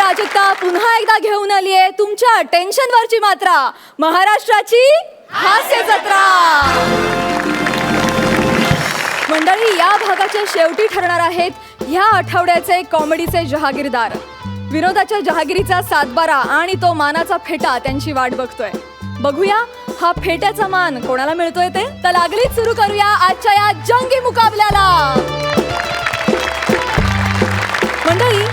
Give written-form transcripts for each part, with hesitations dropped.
प्राजक्ता पुन्हा एकदा घेऊन आली आहे तुमच्या टेन्शनवरची मात्रा, महाराष्ट्राची हास्य जत्रा. मंडळी, या भागाच्या शेवटी ठरणार आहेत ह्या आठवड्याचे कॉमेडीचे जहागीरदार. विनोदाच्या जहागिरीचा सातबारा आणि तो मानाचा फेटा त्यांची वाट बघतोय. बघूया हा फेट्याचा मान कोणाला मिळतोय ते. तर लागलीच सुरू करूया आजच्या या जंगी मुकाबल्याला. मंडळी,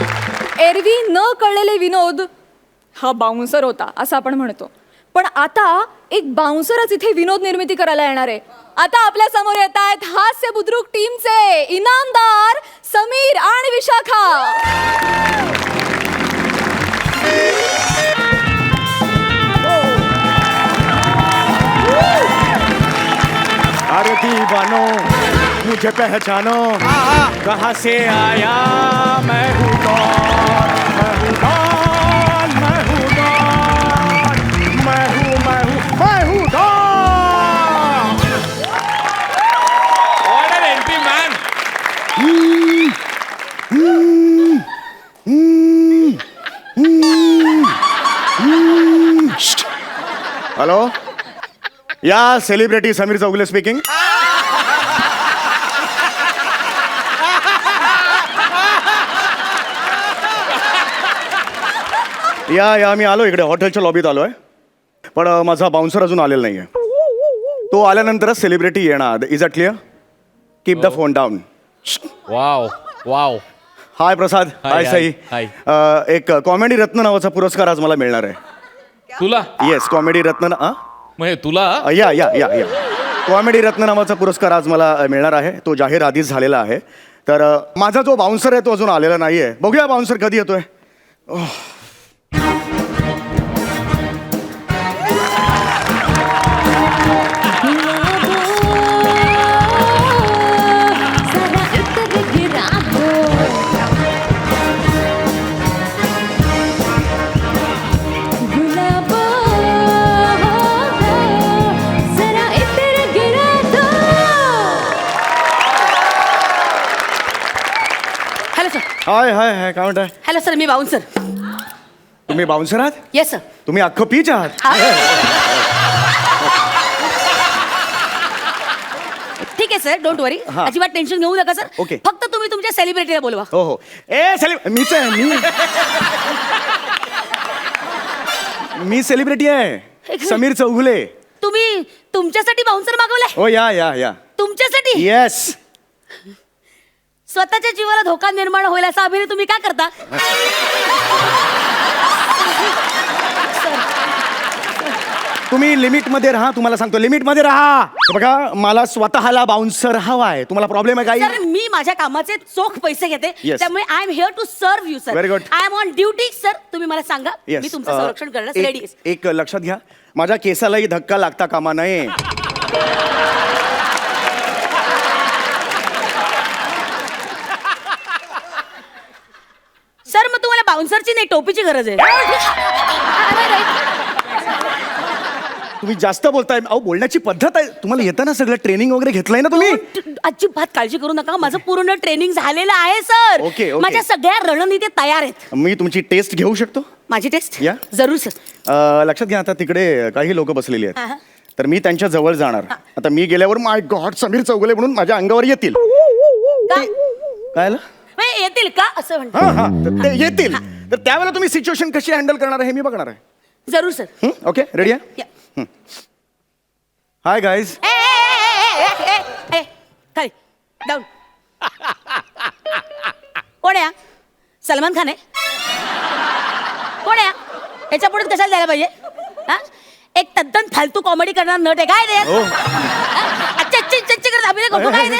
एरवी न कळलेले विनोद हा बाउन्सर होता असं आपण म्हणतो, पण आता एक बाउन्सरच इथे विनोद निर्मिती करायला येणार आहे. आता आपल्या समोर येत आहेत हास्य बुद्रुक टीमचे इनामदार समीर आणि विशाखा. अरे दीवानो मुझे पहचानो, कहाँ से आया मैं हूँ कौन, मैं हूँ कौन, मैं हूँ कौन, मैं हूँ मैं हूँ मैं हूँ कौन. What an entry, man! Hello, या सेलिब्रिटी समीर चौगुले स्पीकिंग. या मी आलो इकडे हॉटेलच्या लॉबीत आलोय, पण माझा बाउन्सर अजून आलेला नाहीये. तो आल्यानंतरच सेलिब्रिटी येणार. Is a clear? Keep the phone down. Wow, wow. हाय प्रसाद. हाय साई. एक कॉमेडी रत्न नावाचा पुरस्कार आज मला मिळणार आहे. तुला? येस, कॉमेडी रत्न. म्हणजे तुला? या या या या कॉमेडी रत्न नावाचा पुरस्कार आज मला मिळणार आहे. तो जाहीर आधीच झालेला आहे. तर माझा जो बाउन्सर आहे तो अजून आलेला नाही आहे. बघूया बाउन्सर कधी येतोय. हाय हाय हाय, काय म्हणताय? हॅलो सर, मी बाउन्सर. तुम्ही बाउन्सर आहात? Yes sir. तुम्ही अख्खं पीच आहात? ठीक आहे सर, डोंट वरी. हा. अजिबात टेन्शन घेऊ नका सर. ओके. फक्त तुम्ही तुमच्या सेलिब्रिटीला बोलवा. हो हो. मीच आहे. मी सेलिब्रिटी आहे, समीर चौगुले. तुम्ही तुमच्यासाठी बाउन्सर मागवलाय? हो, या या या. तुमच्यासाठी? येस. स्वतःच्या जीवाला धोका निर्माण होईल असा अभिनय तुम्ही का करता? तुम्ही लिमिट मध्ये राहा. तुम्हाला सांगतो लिमिट मध्ये राहा. हे बघा, मला स्वतःला बाउन्सर हवा आहे. तुम्हाला प्रॉब्लेम आहे सर, काही? मी माझ्या कामाचे चोख पैसे घेते. Yes. त्यामुळे I am here to serve you sir. Very good. I am on duty sir. तुम्ही मला सांगा, Yes. मी तुमचं संरक्षण करण्यास रेडी आहे. एक लक्षात घ्या, माझ्या केसालाही धक्का लागता कामा नये. सर, मग तुम्हाला बाउन्सरची नाही टोपीची गरज आहे. तुम्ही जास्त बोलताय. अहो, बोलण्याची पद्धत आहे. तुम्हाला येतं ना सगळं, ट्रेनिंग वगैरे घेतलंय ना तुम्ही? अजिबात काळजी करू नका, माझं पूर्ण ट्रेनिंग झालेलं आहे सर. Okay, okay. माझ्या सगळ्या रणनीती तयार आहेत. मी तुमची टेस्ट घेऊ शकतो? माझी टेस्ट? या. जरूर सर. लक्षात घ्या, आता तिकडे काही लोक बसलेली हा, हा. आहेत, तर मी त्यांच्या जवळ जाणार. आता मी गेल्यावर माय गॉड समीर चौगुले म्हणून माझ्या अंगावर येतील. का? काय आलं? म्हणजे येतील का असं म्हणतो? हा हा, तर ते येतील. तर त्यावेळेला तुम्ही सिच्युएशन कशी हँडल करणार आहे हे मी बघणार आहे. जरूर सर. ओके, रेडी आहे? या. Hi guys. खाली डाऊन. कोण आहे? सलमान खान आहे? कोण आहे? याच्या पुढे कशाला द्यायला पाहिजे? हा, एक तद्दन फालतू कॉमेडी करणार नट आहे काय रे? अच्छा अच्छा अच्छा करत अभिनय करतो काय रे?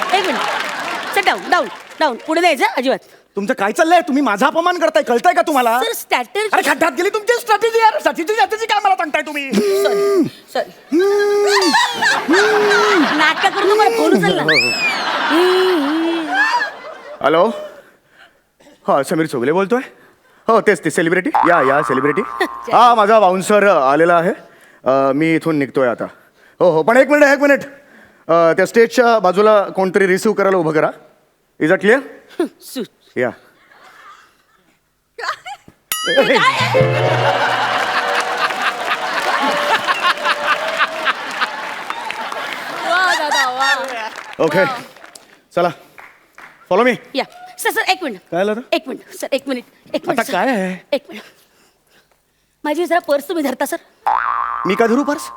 एक minute, sir down down down. पुढे द्यायचं अजिबात. तुमचं काय चाललंय? तुम्ही माझा अपमान करताय, कळताय का तुम्हाला? Sir strategy. अरे खड्ड्यात गेली तुमची स्ट्रॅटेजी यार. स्ट्रॅटेजी काय मला सांगताय तुम्ही? सॉरी नाटक करून मला फोन उचलला. हॅलो, हा समीर चौगुले बोलतोय. हो तेच ते सेलिब्रिटी. या या सेलिब्रिटी. हा माझा बाउन्सर आलेला आहे. मी इथून निघतोय आता. हो हो, पण एक मिनिट. त्या स्टेजच्या बाजूला कोणतरी रिसीव्ह करायला उभं करा. Is a clear? या हे काय आहे? वा दादा वा. ओके चला फॉलो मी या सर सर एक मिनिट काय झालं? एक मिनिट सर एक मिनिट एक मिनिट आता सर. काय आहे? एक मिनिट माझी जरा पर्स तुम्ही धरता सर मी का धरू पर्स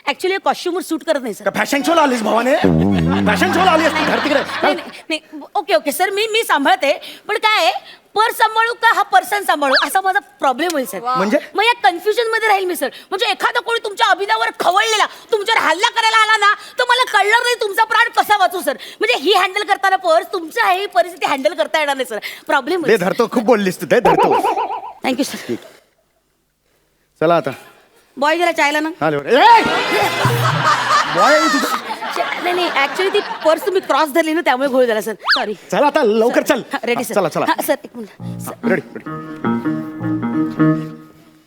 ऍक्च्युली कॉस्ट्युमर सूट करत नाही सर का फॅशन शोला आलीस भावाने फॅशन शोला आलीस तू धर तिकडे नाही नाही, नाही ओके ओके सर मी सांभाळते पण काय आहे पर्स सांभाळू का हा पर्सन सांभाळू असा माझा प्रॉब्लेम होईल सर म्हणजे? मग या कन्फ्युजन मध्ये राहील मी सर म्हणजे एखादा कोणी तुमच्या अभिनयावर खवळलेला तुमच्यावर हल्ला करायला आला ना तर मला कळणार नाही तुमचा प्राण कसा वाचू सर म्हणजे ही हँडल करताना पर्स तुमच्या ही परिस्थिती हँडल करता येणार नाही सर प्रॉब्लेम दे धरतो खूप बोललीस तू दे धरतो थँक्यू सर चला आता बॉय जरा चायला ना हा बॉय नाही नाही ऍक्च्युली ती पर्स तुम्ही क्रॉस धरली ना त्यामुळे घोळ झाला सर सॉरी चला आता लवकर चल रेडी सर चला चला हा, सर एक मिनिट रेडी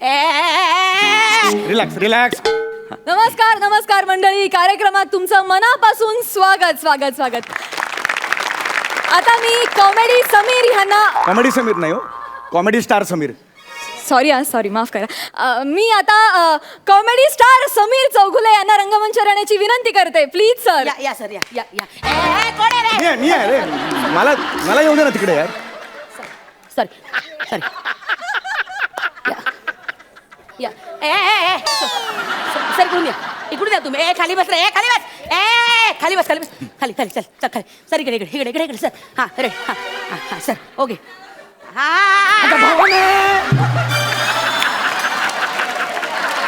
ए, रिलॅक्स रिलॅक्स नमस्कार नमस्कार मंडळी कार्यक्रमात तुमचं मनापासून स्वागत स्वागत स्वागत. आता मी कॉमेडी समीर ह्यांना कॉमेडी समीर नाही हो कॉमेडी स्टार समीर सॉरी माफ करा. मी आता कॉमेडी स्टार समीर चौगुले यांना रंगमंचावर येण्याची विनंती करते प्लीज सर. या सर या कोण आहे रे मी आहे रे मला येऊ दे ना तिकडे यार सॉरी या सर इकडून या तुम्ही ए खाली बस रे खाली बस खाली बस खाली चल खाली सर इकडे सर हा रे हा सर ओके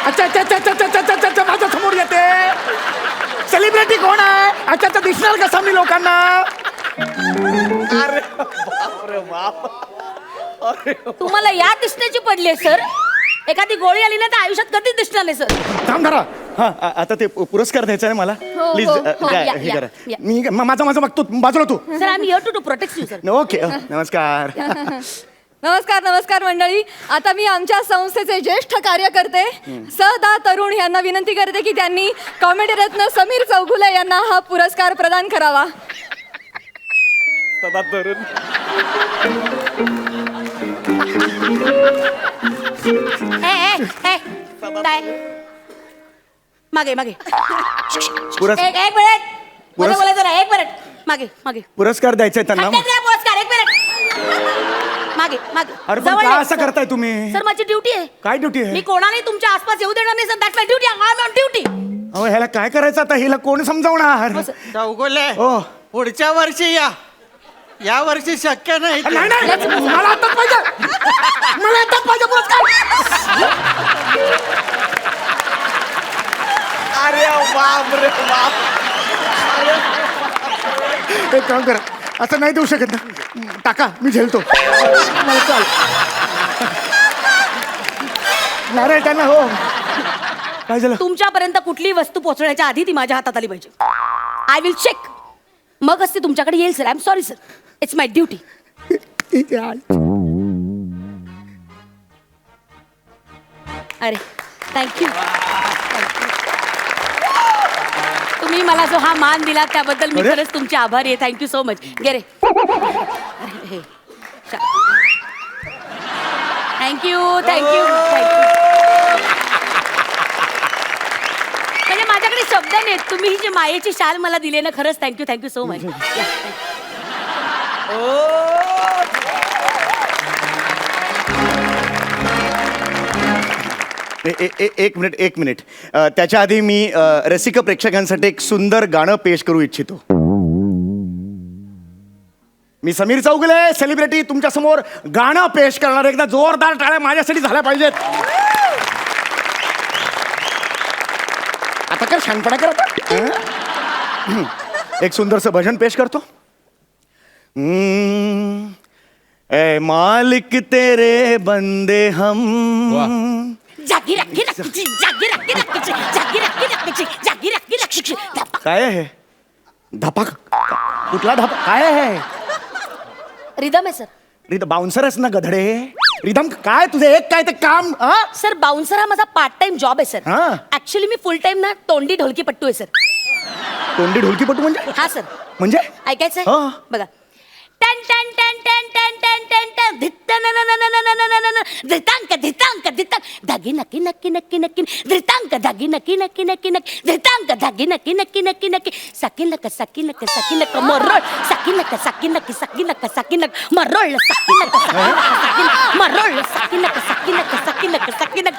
अच्छा माझ्या समोर येते सेलिब्रिटी कोण आहे अच्छा दिसणार कसा मी लोकांना अरे बाप तुम्हाला या दिसण्याची पडली आहे सर एखादी गोळी आली ना तर आयुष्यात कधीच दिसणार नाही सर थांब धरा हा आता ते पुरस्कार द्यायचा आहे मला हो, प्लीज हो, या, हे या, करा या. मी माझं बघतो बाजूला तू सर आम्ही here to protect you sir okay नमस्कार नमस्कार मंडळी. आता मी आमच्या संस्थेचे ज्येष्ठ कार्यकर्ते सदा तरुण यांना विनंती करते की त्यांनी कॉमेडी रत्न समीर चौगुले यांना हा पुरस्कार प्रदान करावा. सदा तरुण काय मागे पुरस्कार एक मिनिट बोलायचं ना एक मिनिट मागे पुरस्कार द्यायचा आहे त्यांना हटकत जरा पुरस्कार एक मिनिट मागे अरे पण जवळ काय ये. असं करताय तुम्ही सर माझी ड्युटी आहे काय ड्युटी आहे मी कोणालाही तुमच्या आसपास येऊ देणार नाही sir that my duty I am on duty अहो ह्याला काय करायचं आता हिला कोण समजावणार चौगुले हो पुढच्या वर्षी या वर्षी शक्य नाही ते. नाही नाही मला आताच पाहिजे पुरस्कार अरे बाप रे बाप एक काम करा असं नाही देऊ शकत ना टाका मी झेलतो मला चाल नारळ त्यांना हो काय झालं तुमच्यापर्यंत कुठलीही वस्तू पोहोचण्याच्या आधी ती माझ्या हातात आली पाहिजे आय विल चेक मगच ती तुमच्याकडे येईल sir I am sorry sir it's my duty अरे थँक्यू तुम्ही मला जो हा मान दिला त्याबद्दल मी अरे. खरंच तुमचे आभारी आहे थँक्यू सो मच गेरे थँक्यू म्हणजे माझ्याकडे शब्द नाहीत तुम्ही ही जी मायेची शाल मला दिली ना खरंच थँक्यू सो मच एक मिनिट त्याच्या आधी मी रसिक प्रेक्षकांसाठी एक सुंदर गाणं पेश करू इच्छितो मी समीर चौगुले सेलिब्रिटी तुमच्या समोर गाणं पेश करणार एकदा जोरदार टाळ्या माझ्यासाठी झाल्या पाहिजेत आता काय शानपणा करत एक सुंदरसं भजन पेश करतो ए मालिक तेरे बंदे हम जागी रखी रखी जागी रखी रखी जागी रखी रखी जागी रखी रखी काय आहे धपाक कुठला धपाक काय आहे रिदम आहे सर रिदम बाउन्सरच ना गधडे रिदम काय तुझे एक काय ते काम हा सर बाउन्सर हा माझा पार्ट टाइम जॉब आहे सर हा. ऍक्च्युली मी फुल टाइम ना तोंडी ढोलकी पट्टू आहे सर तोंडी ढोलकीपटू म्हणजे हा सर म्हणजे ऐकायचंय हा. बघा टन टन टन टन टन टन टन टन धित्त न न न न न न न न धृतांक धृतांक धृतांक धागी नक्की नक्की नक्की नक्की धृतांक धागी नक्की नक्की नक्की नक्की धृतांक धागी नक्की नक्की नक्की नक्की सकिनक सकिनक सकिनक मरोळ सकिनक सकिनक सकिनक सकिनक मरोळ सकिनक सकिनक मरोळ सकिनक सकिनक सकिनक सकिनक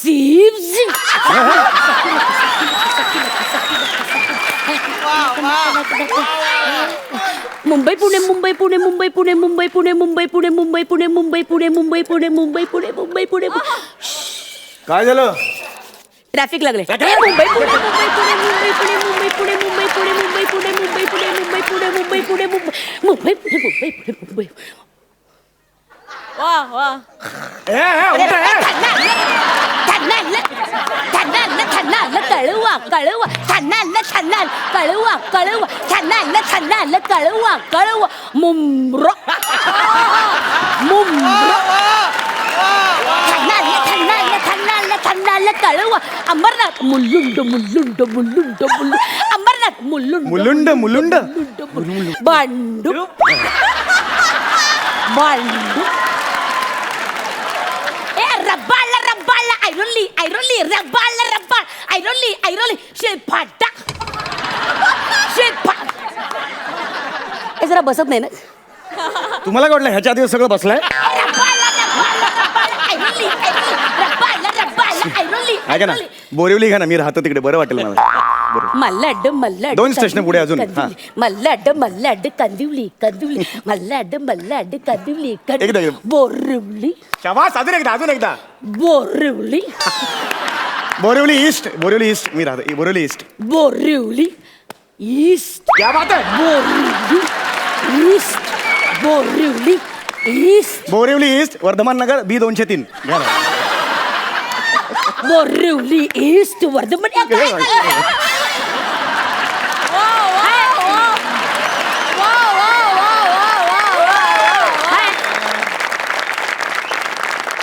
सीव मुंबई पुणे मुंबई पुणे मुंबई पुणे मुंबई पुणे मुंबई पुणे मुंबई पुणे मुंबई पुणे मुंबई पुणे मुंबई पुणे मुंबई पुणे काय झालं? ट्रॅफिक लागले मुंबई पुणे मुंबई पुणे मुंबई पुणे मुंबई पुणे मुंबई पुणे मुंबई पुणे मुंबई पुणे मुंबई पुणे मुंबई पुणे मुंबई पुणे मुंबई पुणे मुंबई वा वा कळवा कळवा छानाल छानाल कळवा कळवा छानाल छानाल कळवा कळवा मुंब्रो मुंब्रो छानाल छानाल छानाल छानाल कळवा अमरनाथ मुल्लुंड मुल्लुंड मुल्लुंड मुल्लुंड अमरनाथ मुल्लुंड मुलुंड मुलुंड बांडू बांडू रब्बाला रब्बाला ऐरोली रब्बाला रब्बाल ऐरोली शिल्पाटा शिल्पा हे जरा बसत नाही ना तुम्हाला काय वाटलं ह्याच्या आधी सगळं बसलंय? रब्बाला रब्बाला रब्बाल ऐरोली रब्बाला रब्बाला ऐरोली ऐका ना बोरिवली घ्या ना, मी राहतो तिकडे, बरं वाटेल मला. बरं. मल्लाड मल्लाड 2 स्टेशन पुढे अजून. हा. मल्लाड मल्लाड कंदिवली कंदिवली मल्लाड मल्लाड कंदिवली एकदा. बोरिवली शाबास, अजून एकदा बोरिवली बोरिवली ईस्ट मी राहतो बोरिवली ईस्ट. बोरिवली ईस्ट क्या बात आहे? Borivali east Borivali east Borivali east Vardhaman Nagar B203 घ्या ना. बोरिवली ईस्ट वर्धमान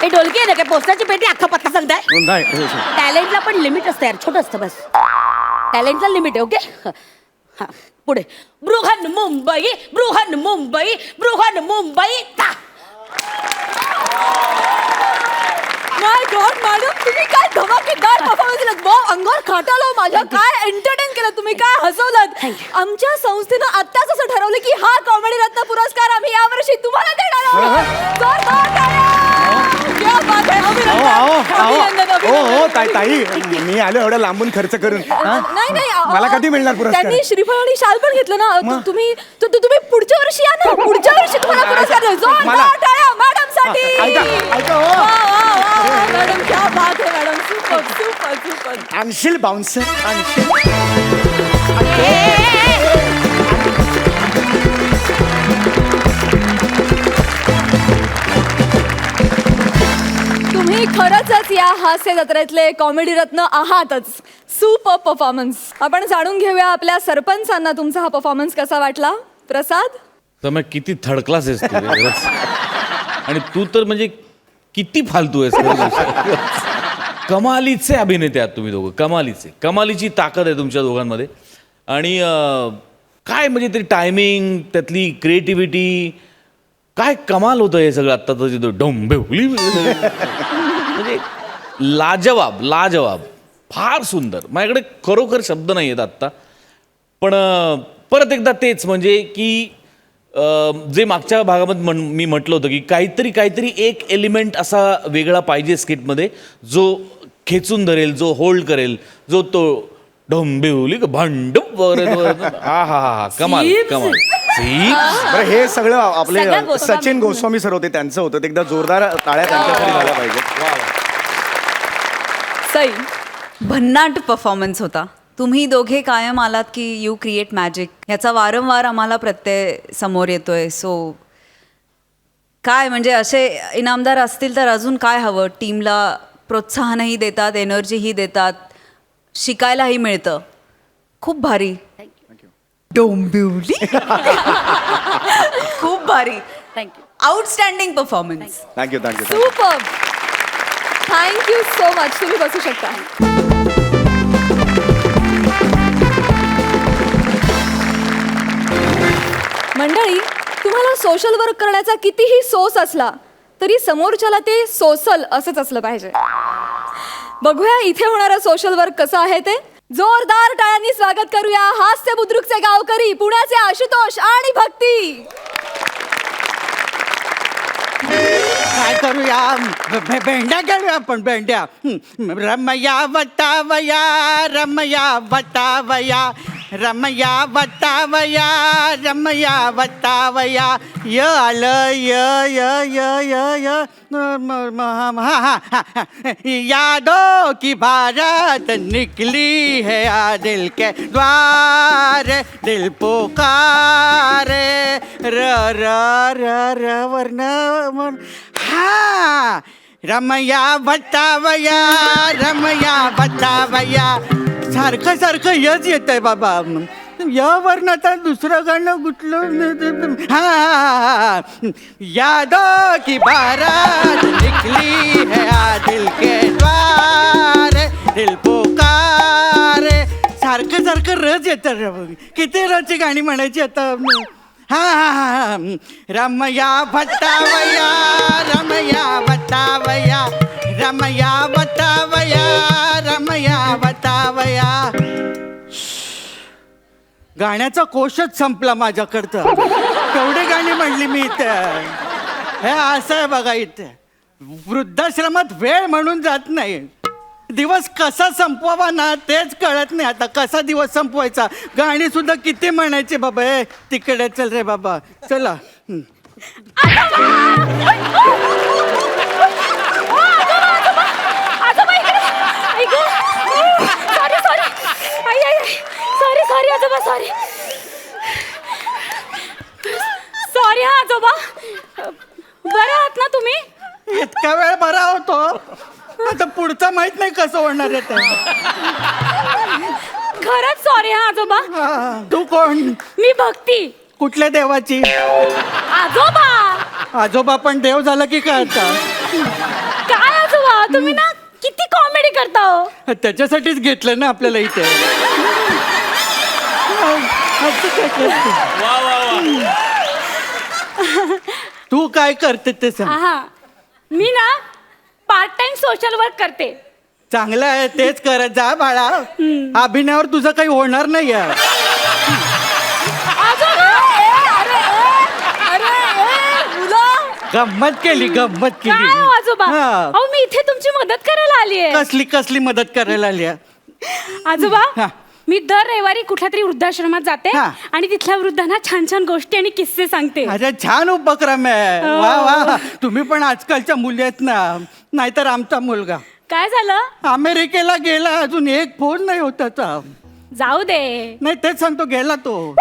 हे ढोलकी आहे ना काय पोस्टाची पेटी अख्खा पत्ता सांगताय नाही टॅलेंटला पण लिमिट असतं यार, छोटं असतं बस. टॅलेंटला लिमिट आहे. ओके हा पुढे बृहन मुंबई बृहन मुंबई बृहन मुंबई ता माय गॉड मॅडम, तुम्ही काय धमाकेदार परफॉर्मन्स दिलात. वाव, अंगावर काटालो माझ्या. काय एंटरटेन केलं तुम्ही, काय हसवलं. Thank आमच्या संस्थेनं आत्ताच असं ठरवलं की हा कॉमेडी रत्न पुरस्कार आम्ही यावर्षी तुम्हाला देणार आहोत. जोरदार टाळ्या. क्या बात आहे. अभिनंदन, अभिनंदन. ताई मी आलो एवढ्या लांबून खर्च करून. हा? नाही नाही मला कधी मिळणार पुरस्कार? त्यांनी श्रीफळ आणि शाल पण घेतलं ना. तुम्ही पुढच्या वर्षी या ना. पुढच्या वर्षी तुम्हाला पुरस्कार देऊ. जोरदार टाळ्या मॅडम साठी. ऐका हो. मॅडम क्या बात है मॅडम. Super super super. आणशील बाउन्सर आणशील. तुम्ही खरंच या हास्य जत्रेतले कॉमेडी रत्न आहातच. Super performance. आपण जाणून घेऊया आपल्या सरपंचांना तुमचा हा परफॉर्मन्स कसा वाटला. प्रसाद, तर मग किती थर्ड क्लास आहेस तू खरंच. आणि तू तर म्हणजे किती फालतू आहेस खरंच. कमालीचे अभिनेते आहात तुम्ही दोघं, कमालीची ताकद आहे तुमच्या दोघांमध्ये. आणि काय म्हणजे ते टायमिंग, त्यातली क्रिएटिव्हिटी, काय कमाल होतं हे सगळं. आत्ता तर डोंबिवली म्हणजे लाजवाब फार सुंदर. माझ्याकडे खरोखर शब्द नाही आहेत आत्ता. पण परत एकदा तेच म्हणजे की जे मागच्या भागामध्ये मी म्हटलं होतं की काहीतरी एक एलिमेंट असा वेगळा पाहिजे स्किटमध्ये, जो खेचून धरेल, जो होल्ड करेल, जो तो डोंबिवली भांडू हा हा हा कमाल कमाल. बरं, हे सगळं आपले सगळं गोस्वामी. सचिन गोस्वामी सर होते, त्यांचं होतं. ते एकदा जोरदार टाळ्या त्यांच्यासाठी झाल्या पाहिजे. सई, भन्नाट परफॉर्मन्स होता. तुम्ही दोघे कायम आलात की यू क्रिएट मॅजिक, ह्याचा वारंवार आम्हाला प्रत्यय समोर येतोय. सो काय म्हणजे असे इनामदार असतील तर अजून काय हवं. टीमला प्रोत्साहनही देतात, एनर्जीही देतात, शिकायलाही मिळतं. खूप भारी. डोंबिवली खूप भारी. Thank you. Outstanding performance. Thank you. Super. Thank you so much. तुम्ही बसू शकता. मंडळी, तुम्हाला सोशल वर्क करण्याचा कितीही सोस असला तरी समोरच्याला ते सोसल असंच असलं पाहिजे. बघूया इथे होणारं सोशल वर्क कसं आहे ते. जोरदार टाळ्यांनी स्वागत करूया हास्य बुद्रुकचे गावकरी पुण्याचे आशुतोष आणि भक्ती. काय करूया भेंड्या खेळूया आपण भेंड्या. रमया वटावया रमया वटावया रमया वटावया रमया वटावया य आलं य यादों की बारात निकली है आ दिल के द्वार दिल पुकारे र र र र वर्ण हा रमया वटावया रमया वटावया. सारखं सारखं यच येत आहे बाबा. यावर आता दुसरं गाणं कुठलं. हा यादों की बारात निकली है आ दिल के द्वार दिल पुकारे. सारखं सारखं रच येतं. किती रची गाणी म्हणायची आता. हा हा हा रमया वटावया रमया वटावया रमया वटावया रमया वटावया. गाण्याचा कोशच संपला माझ्याकडचा. केवढी गाणी म्हणली मी इथे. हे असं आहे बघा इथे वृद्धाश्रमात वेळ म्हणून जात नाही. दिवस कसा संपवावा ना तेच कळत नाही आता. कसा दिवस संपवायचा. गाणी सुद्धा किती म्हणायचे बाबा. हे तिकडे चल रे बाबा चला. सॉरी आजोबा सॉरी सॉरी हा आजोबा. बरं आहात ना तुम्ही. इतका वेळ बरा होतो आता पुढचं माहित नाही कसं होणार आहे ते. खरंच सॉरी हा आजोबा. तू कोण. मी भक्ती. कुठल्या देवाची. आजोबा. आजोबा पण देव झाला की काय आता. काय आजोबा तुम्ही ना किती कॉमेडी करता हो. त्याच्यासाठीच घेतलं ना आपल्याला इथे. वा वा वा. तू काय करते ते सांग. हा मी ना पार्ट टाइम सोशल वर्क करते. चांगलं आहे तेच करत जा बाळा. अभिनयावर तुझं काही होणार नाही आहे. गंमत केली गंमत काय हो केली. आजोबा. हा. अहो मी इथे तुमची मदत करायला आली आहे. कसली कसली मदत करायला आली आहे? आजोबा हा. मी दर रविवारी कुठल्या तरी वृद्धाश्रमात जाते हा. आणि तिथल्या वृद्धांना छान छान गोष्टी आणि किस्से सांगते. अरे छान उपक्रम आहे. हो. वा वा तुम्ही पण आजकालच्या मुली आहेत ना. नाहीतर आमचा मुलगा काय झालं. अमेरिकेला गेला अजून एक फोन नाही होत त्याचा. जाऊ दे. नाही तेच सांगतो गेला तो.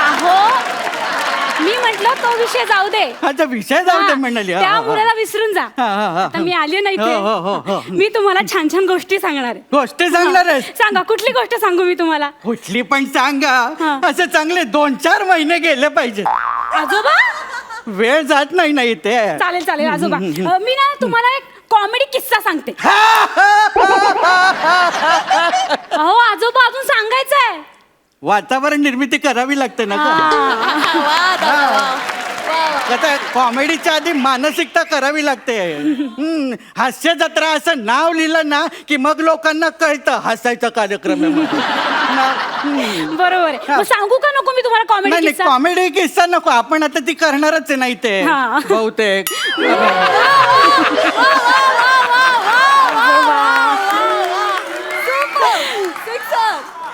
अहो मी म्हंटल तो विषय जाऊ दे. अच्छा विषय जाऊ दे हा, म्हणाली. त्या मुलाला विसरून जा. हा, हा, हा. आता मी आली नाही हो, हो, हो, हो. मी तुम्हाला छान छान गोष्टी सांगणार आहे. गोष्टी सांगणार आहेस. सांगा कुठली गोष्ट सांगू मी तुम्हाला. कुठली पण सांगा. हा. असं चांगले 2-4 महिने गेले पाहिजे. आजोबा वेळ जात नाही ना इथे. चालेल चालेल आजोबा. मी ना तुम्हाला एक कॉमेडी किस्सा सांगते. अहो आजोबा अजून सांगायचं आहे. वातावरण निर्मिती करावी लागते ना आता. कॉमेडीच्या आधी मानसिकता करावी लागते. हास्य जत्रा असं नाव लिहिलं ना की मग लोकांना कळतं हसायचा कार्यक्रम आहे म्हणून. बरोबर आहे. मग सांगू का नको मी तुम्हाला कॉमेडी नाही किस्सा. कॉमेडी किस्सा नको. आपण आता ती करणारच आहे नाही ते हा. बहुतेक.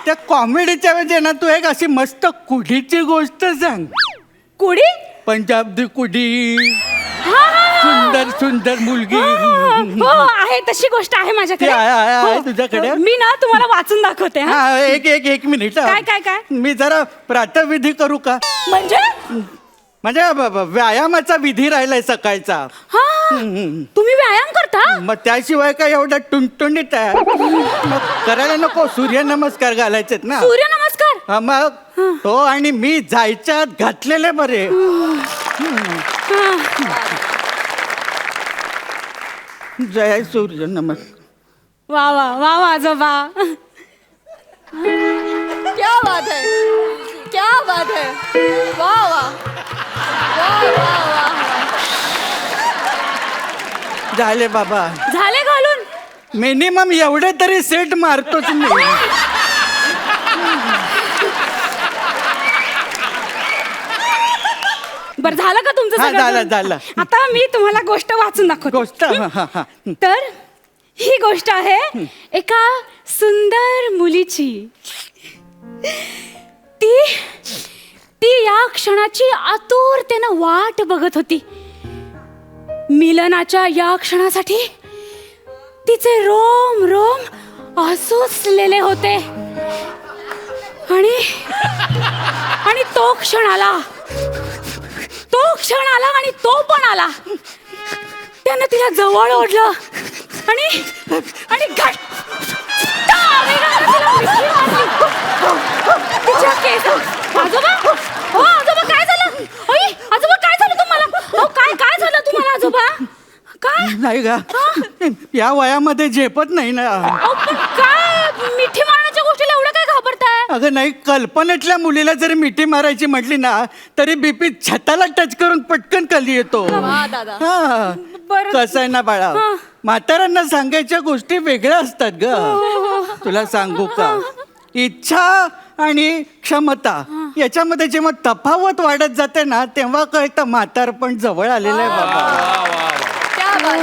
त्या कॉमेडीच्या वेळी ना तू एक अशी मस्त कुडीची गोष्ट सांग. कुडी. पंजाबी कुडी. हा, हा, हा. सुंदर सुंदर मुलगी. हो आहे तशी गोष्ट आहे माझ्याकडे. ती आहे हो. तुझ्याकडे? मी ना तुम्हाला वाचून दाखवते. हा. हा एक मिनिट. काय, काय, काय? मी जरा प्रातःविधी करू का. म्हणजे म्हणजे व्यायामाचा विधी राहिलाय सकाळचा. हा तुम्ही व्यायाम करता. मग त्याशिवाय काय एवढं टुणटुणीत आहे. मग करायला नको. सूर्यनमस्कार घालायचेत ना. सूर्य नमस्कार. हा, मग तो आणि मी जायच्या आत घातलेले बरे. जय सूर्य नमस्कार. वा वा वा वा आजोबा. क्या बात है, क्या बात है. वाह वाह वाह वाह वाह. झाले बाबा. झाले घालून. मिनिमम एवढे तरी सेट मारतोच मी. बरं झालं का तुमचं हा, सगळं झालं, करून? झालं. आता मी तुम्हाला गोष्ट वाचून दाखवते. गोष्ट हा. तर ही गोष्ट आहे एका सुंदर मुलीची. ती या क्षणाची आतुरतेनं वाट बघत होती. मिलनाच्या या क्षणासाठी तिचे रोम रोम आसुसलेले होते. आणि तो क्षण आला आणि तो पण आला. त्यानं तिला जवळ ओढलं आणि घट्ट वेगानं तिला मिठी मारली. तिच्या केसात. आजोबा, हो आजोबा काय झालं? ओय आजोबा काय झालं तुम्हाला? हो काय झालं तुम्हाला आजोबा? काय? नाही का या वयामध्ये झेपत नाही ना. अहो, पण काय मिठी मारण्याच्या गोष्टीला एवढं काय घाबरताय? अगं नाही, कल्पनेतल्या मुलीला जरी मिठी मारायची म्हटली ना तरी बीपी छताला टच करून पटकन खाली येतो. वा दादा. हा बरं. कसं आहे ना बाळा, म्हाताऱ्यांना सांगायच्या गोष्टी वेगळ्या असतात ग. तुला सांगू का, इच्छा आणि क्षमता याच्यामध्ये जेव्हा तफावत वाढत जाते ना तेव्हा कळतं म्हातारपण जवळ आलेलं आहे बाबा. क्या बात.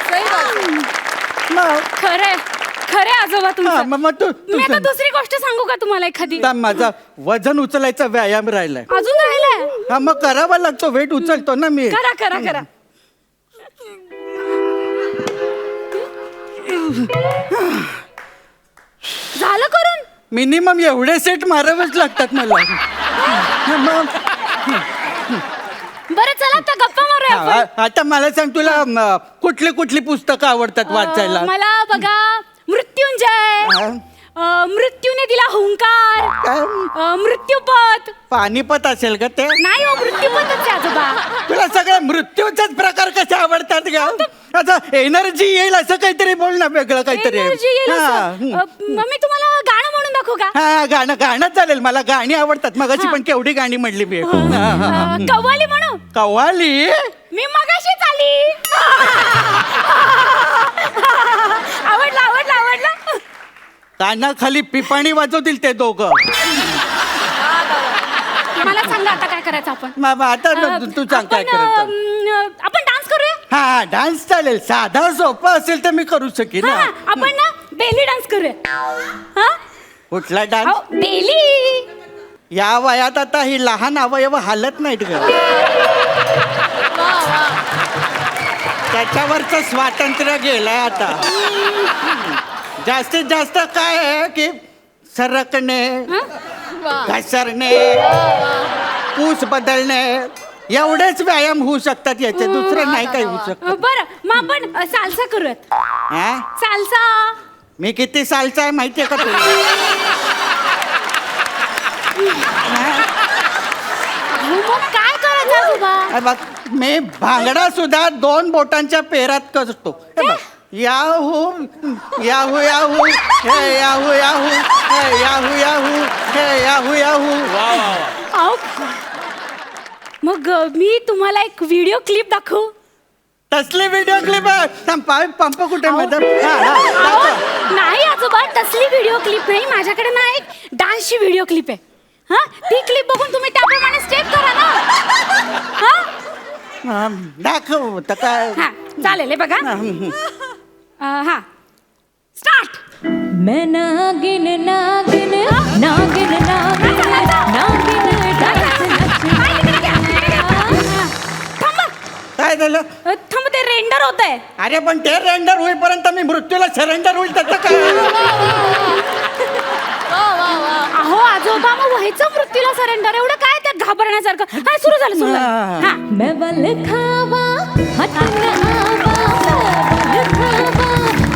सही बात. मग खरे आजोबा हा, तुमचं. मग तू मी आता दुसरी गोष्ट सांगू का तुम्हाला एखादी? माझा वजन उचलायचा व्यायाम राहिलाय. अजून राहिलाय? हा मग करावा लागतो, वेट उचलतो ना मी. करा. झालं करून? मिनिमम एवढे सेट मारावेच लागतात मला. मग बरं चला आता गप्पा मारूया आपण. आता मला सांग, तुला कुठली कुठली पुस्तकं आवडतात वाचायला? मला बघा मृत्युंजय, मृत्यूने दिला हुंकार, मृत्यूपथ. पानिपत असेल का ते? नाही हो मृत्यूपथच आहे आजोबा. तुला सगळ्या मृत्यूचाच प्रकार कसे आवडतात का? आता एनर्जी येईल असं काहीतरी बोल ना, वेगळं काहीतरी. एनर्जी येईल हा, असं. मग मी तुम्हाला गाणं म्हणून दाखवू का? हा गाणं चालेल, मला गाणी आवडतात. मगाशी पण केवढी गाणी म्हणली मी. कव्वाली म्हणू? कव्वाली? मी मगाशीच आली. आवडला. कानाखाली पिपाणी वाजवतील ते दोघं. मला सांगा आता काय करायचं आपण? आता तू सांग काय करायचं. आपण डान्स करूया. हा डान्स चालेल, साधा सोपा असेल तर मी करू शकेन ना. आपण ना बेली डान्स करूया. हा कुठला डान्स? बेली. या वयात आता ही लहान अवयव हालत नाहीत ग. त्याच्यावरचं स्वातंत्र्य गेलंय आता. जास्तीत जास्त काय आहे की सरकणे, घसरणे, पूस बदलणे एवढेच व्यायाम होऊ शकतात याचे, दुसरं नाही काही होऊ शकत. बरं मग आपण साल्सा करूयात. हा? साल्सा. मी किती सालचा आहे माहितीये का तुला? मग काय करायचं आजोबा? हे बघ, मी भांगडा सुद्धा 2 बोटांच्या पेरात करतो. हे बघ, याहू याहू याहू हे याहू याहू हे याहू याहू हे याहू याहू. अहो, मग मी तुम्हाला एक व्हिडिओ क्लिप दाखवू? तसली व्हिडिओ क्लिप पंप कुठे माझा? अहो, नाही आजोबा तसली व्हिडिओ क्लिप नाही. माझ्याकडे ना एक डान्सची व्हिडिओ क्लिप आहे. हा ती क्लिप बघून तुम्ही त्याप्रमाणे स्टेप करा ना. हा दाखव तर काय. हा चालेल हे बघा. हा स्टार्ट. मैं नागिन नागिन नागिन नागिन नागिन डांस काय झालं? थांब ते रेंडर होत आहे. अरे पण ते रेंडर होईपर्यंत मी मृत्यूला सरेंडर होईल त्याचं काय? अहो आजोबा मग व्हायचं मृत्यूला सरेंडर. एवढं काय त्यात घाबरण्यासारखं? हा सुरू झालं. हा मैं बल खावा हाथ न आवा बल खावा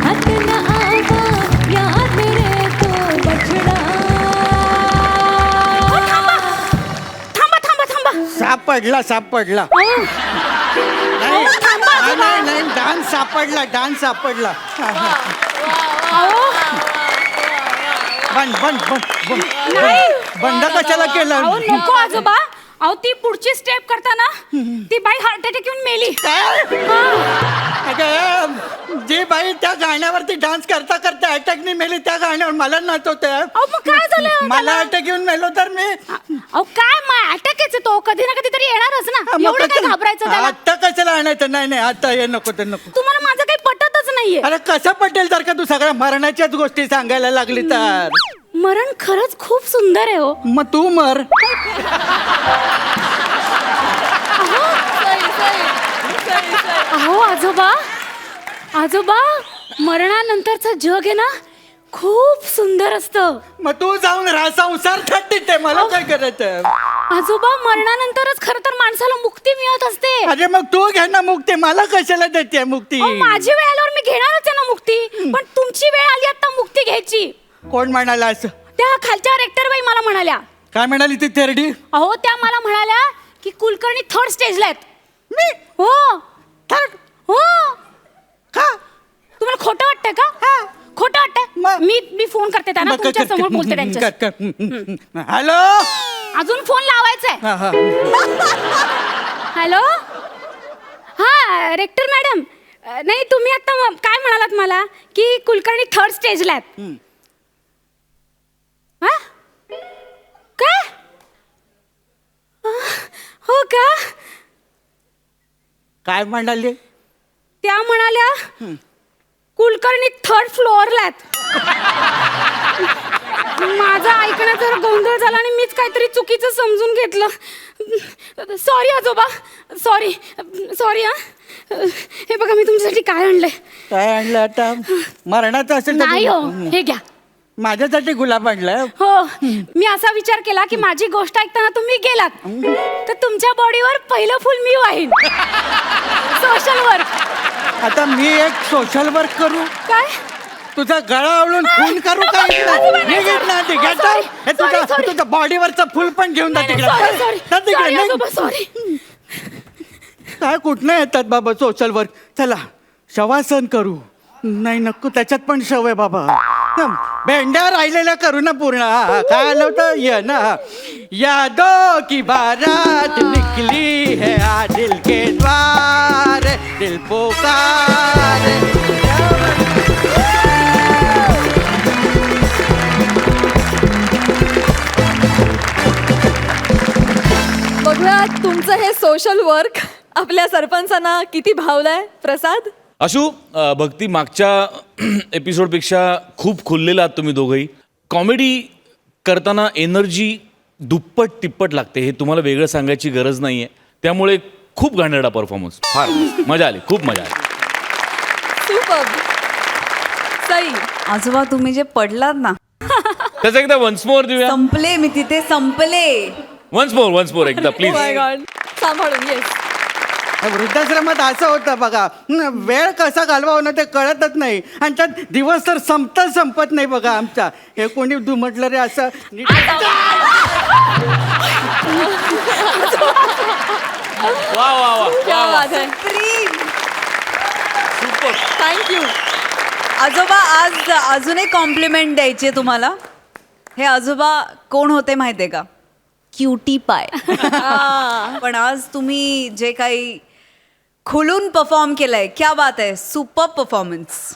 हाथ न आवा याद रे तो बछड़ा. थांबा. सापडला नाही डान्स सापडला. बंद नाही बंद कशाला केलं? अहो नको आजोबा. अहो ती पुढची स्टेप करताना ती बाई हार्ट अटॅक येऊन मेली. अगं, जी बाई त्या गाण्यावरती डान्स करता करता अटॅकने मेली त्या गाण्यावर मला नाचवते. अहो मग काय झालं मला अटॅक येऊन मेलो तर मी अहो काय मग अटॅकच तो कधी ना कधीतरी येणारच ना. एवढं काय घाबरायचं त्याला? आता कशाला आणायचं? नाही नाही आता हे नको ते नको. तुम्हाला माझं काही पटतच नाहीये. अरे कसं पटेल तर का तू सगळ्या मरणाच्याच गोष्टी सांगायला लागली तर? मरण खरंच खूप सुंदर आहे हो. मग तू मर. अहो आजोबा आजोबा मरणानंतरचं जग आहे ना खूप सुंदर असतं. मग तू जाऊन राहा संसार थट्टी ते मला काय करायचं? आजोबा मरणानंतरच खरं तर माणसाला मुक्ती मिळत असते. अरे मग तू घे ना मुक्ती, मला कशाला देते मुक्ती? अहो, माझी वेळ आल्यावर मी घेणारच आहे ना मुक्ती. पण तुमची वेळ आली आता मुक्ती घ्यायची. कोण म्हणाला असं? त्या खालच्या रेक्टर बाई मला म्हणाल्या. काय म्हणाली ती तेरडी? अहो त्या मला म्हणाल्या की कुलकर्णी थर्ड स्टेजला आहेत. मी हो थर्ड हो. का? तुम्हाला खोटं वाटतंय का? खोटं वाटतंय? मी फोन करते त्यांना, तुमच्या समोर बोलते त्यांच्या. हॅलो, अजून फोन लावायचाय. हा, हा. हॅलो हा रेक्टर मॅडम. नाही तुम्ही आता काय म्हणालात मला की कुलकर्णी थर्ड स्टेजला आहेत. हा? काय? हो का? काय म्हणाली? त्या म्हणाल्या कुलकर्णी थर्ड फ्लोअरला आहेत. माझा ऐकण्यात जरा गोंधळ झाला आणि मीच काहीतरी चुकीचं समजून घेतलं. सॉरी आजोबा, सॉरी सॉरी. हा हे बघा मी तुमच्यासाठी काय आणलंय. काय आणलं आता? मरणाचं असेल तर नाही हो, हे घ्या. माझ्यासाठी गुलाब आणलाय. हो मी असा विचार केला की माझी गोष्ट ऐकताना तुम्ही गेलात तर तुमच्या बॉडीवर पहिलं फुल मी वाहीन. Social work. आता मी एक सोशल वर्क करू? काय? तुझा गळा आवळून खून करू का? तुझ्या बॉडीवरचं फुल पण घेऊन जा तिकडे. जा तिकडे. सॉरी. काय कुठनं येतात बाबा सोशल वर्क? चला शवासन करू. नाही नको, त्याच्यात पण शव आहे बाबा. भेंड्या राहिलेल्या करू ना पूर्ण. काय आलं होतं? ये ना. यादों की बारात निकली है आज दिल के द्वार, दिल पुकार. बघूया तुमचं हे सोशल वर्क आपल्या सरपंचांना किती भावलंय. प्रसाद. अशू, भक्ती मागच्या एपिसोडपेक्षा खूप खुललेला आहात तुम्ही दोघंही. कॉमेडी करताना एनर्जी दुप्पट तिप्पट लागते, हे तुम्हाला वेगळं सांगायची गरज नाही आहे. त्यामुळे खूप घाणेरडा परफॉर्मन्स. फार मजा आली, खूप मजा आली. सुपर. सई. आजोबा तुम्ही जे पडलात ना, त्याचं एकदा वन्स मोर देऊया. संपले मी तिथे, संपले. वन्स मोर एकदा प्लीज. My God. सांभाळून. येस. वृद्धाश्रमात असं होतं बघा, वेळ कसा घालवावा ना ते कळतच नाही. आणि त्यात दिवस तर संपत नाही बघा आमचा. हे कोणी म्हटलं रे असं? वा वा वा क्या बात है. सुपर. थँक्यू. आजोबा आज अजून एक कॉम्प्लिमेंट द्यायची आहे तुम्हाला. हे आजोबा कोण होते माहितीये का? क्युटी पाय. पण आज तुम्ही जे काही खुलून परफॉर्म केलंय, क्या बात आहे. Super performance.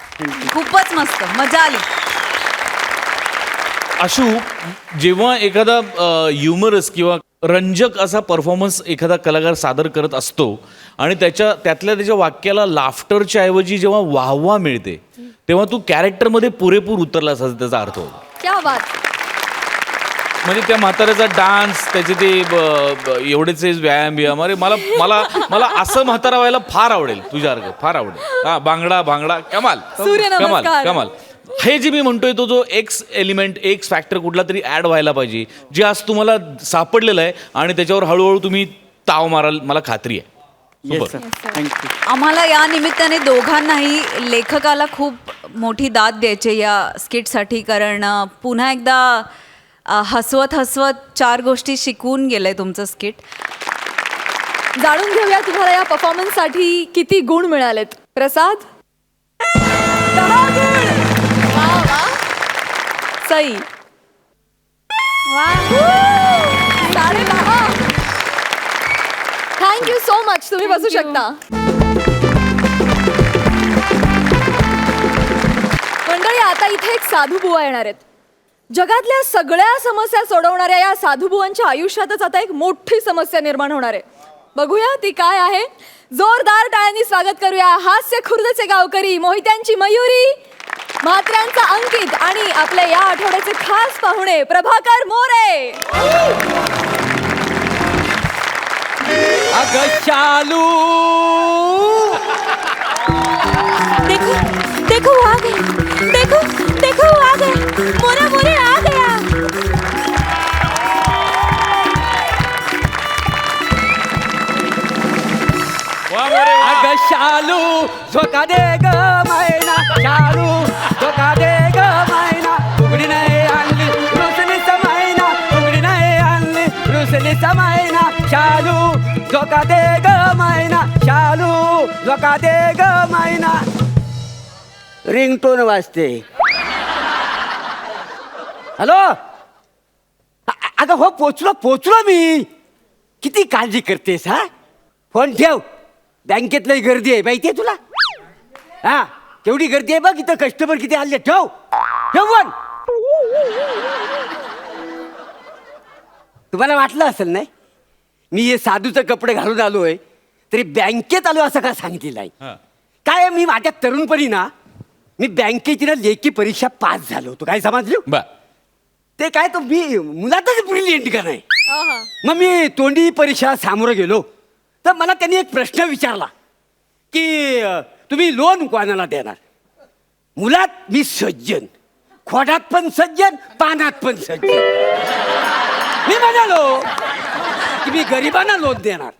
खूपच मस्त, मजा आली. आशू, जेव्हा एखादा ह्युमरस किंवा रंजक असा परफॉर्मन्स एखादा कलाकार सादर करत असतो आणि त्यातल्या त्याच्या वाक्याला लाफ्टरच्या ऐवजी जेव्हा वाहवा मिळते तेव्हा तू कॅरेक्टरमध्ये पुरेपूर उतरलास असा त्याचा अर्थ होतो. क्या बात. म्हणजे त्या म्हाताऱ्याचा डान्स, त्याचे ते एवढेचे व्यायाम. अरे मला मला मला असं म्हातारा व्हायला फार आवडेल तुझ्यासारखं, फार आवडेल. हा बांगडा कमाल. सूर्यनमस्कार. कमाल. हे जे मी म्हणतोय तो जो एक्स एलिमेंट, एक्स फॅक्टर कुठला तरी ऍड व्हायला पाहिजे, जे आज तुम्हाला सापडलेलं आहे आणि त्याच्यावर हळूहळू तुम्ही ताव माराल, मला खात्री आहे. थँक्यू. आम्हाला या निमित्ताने दोघांनाही लेखकाला खूप मोठी दाद द्यायची या स्किटसाठी. कारण पुन्हा एकदा हसवत 4 गोष्टी शिकवून गेलंय तुमचं स्किट. जाणून घेऊया तुम्हाला या परफॉर्मन्ससाठी किती गुण मिळालेत. प्रसाद. 10 गुण. वा वा. सई. वा. 10.5. Thank you so much. तुम्ही बसू शकता. मंडळी, आता इथे एक साधू बुवा येणार आहेत. जगातल्या सगळ्या समस्या सोडवणाऱ्या या साधू बुवांच्या आयुष्यातच आता एक मोठी समस्या निर्माण होणार आहे. बघूया ती काय आहे. जोरदार टाळ्यांनी स्वागत करूया हास्य खुर्दचे गावकरी, मोहित्यांची मयुरी, म्हात्र्यांचा अंकित आणि आपल्या या आठवड्याचे खास पाहुणे प्रभाकर मोरे. अगं शालू, देखो देखो वो आ गए, देखो देखो वो आ गए, मोरा मोरे आ गया. अगं शालू, झोका दे ग मैना, शालू झोका दे ग मैना, उघडी नाही आणली रुसलीचा मैना, उघडी नाही आणली रुसलीचा मैना, शालू झोका दे ग मैना, शालू झोका दे ग मैना. रिंगटोन वाजते. हॅलो, अगं हो, पोचलो मी. किती काळजी करतेस हा. फोन ठेव, बँकेत लई गर्दी आहे माहितीये तुला. हा, केवढी गर्दी आहे बघ, इथं कस्टमर किती आले. ठेव ठेव फोन. तुम्हाला वाटलं असेल नाही मी हे साधूचं कपडे घालून आलोय तरी बँकेत आलो असं का सांगितलेलं आहे. काय मी माझ्या तरुणपणी ना मी बँकेची ना लेखी परीक्षा पास झालो होतो. काय समजलो. बर. ते काय तो मी मुलातच ब्रिलियंट का नाही. आहा. मग मी तोंडी परीक्षा सामोरं गेलो तर मला त्यांनी एक प्रश्न विचारला की तुम्ही लोन कोणाला देणार. मुलात मी सज्जन, खोडात पण सज्जन, पानात पण सज्जन. मी म्हणालो की मी गरिबांना लोन देणार.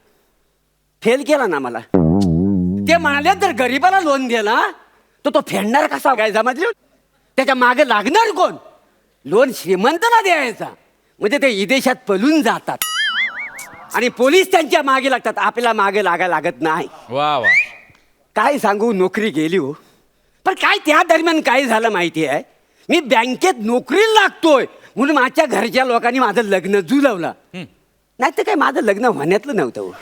फेल केला ना मला. ते म्हणाले जर गरिबाला लोन दिला तर तो फेडणार कसा. काय समजलं. त्याच्या मागे लागणार कोण. लोन श्रीमंताला द्यायचा म्हणजे ते विदेशात पळून जातात आणि पोलीस त्यांच्या मागे लागतात. आपल्याला मागे लागायला लागत नाही. वा वा. काय सांगू, नोकरी गेली हो. पण काय त्या दरम्यान काय झालं माहिती आहे. मी बँकेत नोकरीला लागतोय म्हणून माझ्या घरच्या लोकांनी माझं लग्न जुळवलं. नाही तर काय माझं लग्न होण्यातलं नव्हतं हो.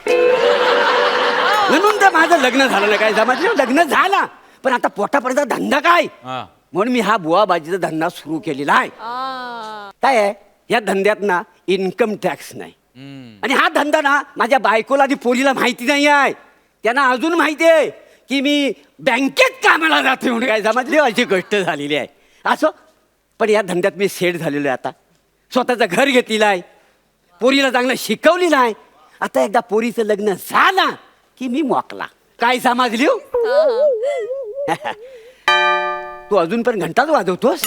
म्हणून तर माझं लग्न झालं नाही. काय समजलं. लग्न झाला पण आता पोटापर्यंत धंदा काय. हा. म्हणून मी हा बुवाबाजीचा धंदा सुरू केलेला आहे. काय आहे या धंद्यात ना इन्कम टॅक्स नाही. आणि हा धंदा ना माझ्या बायकोला आणि पोरीला माहिती नाही आहे. त्यांना अजून माहिती आहे की मी बँकेत कामाला जाते म्हणून. काय समजले. अशी गोष्ट झालेली आहे. असं पण या धंद्यात मी सेट झालेलो आहे. आता स्वतःचं घर घेतलेलं आहे. पोरीला चांगलं शिकवलेलं आहे. आता एकदा पोरीचं लग्न झालं की मी मोकला. काय समजली. तू अजून पण घंटाच वाजवतोस.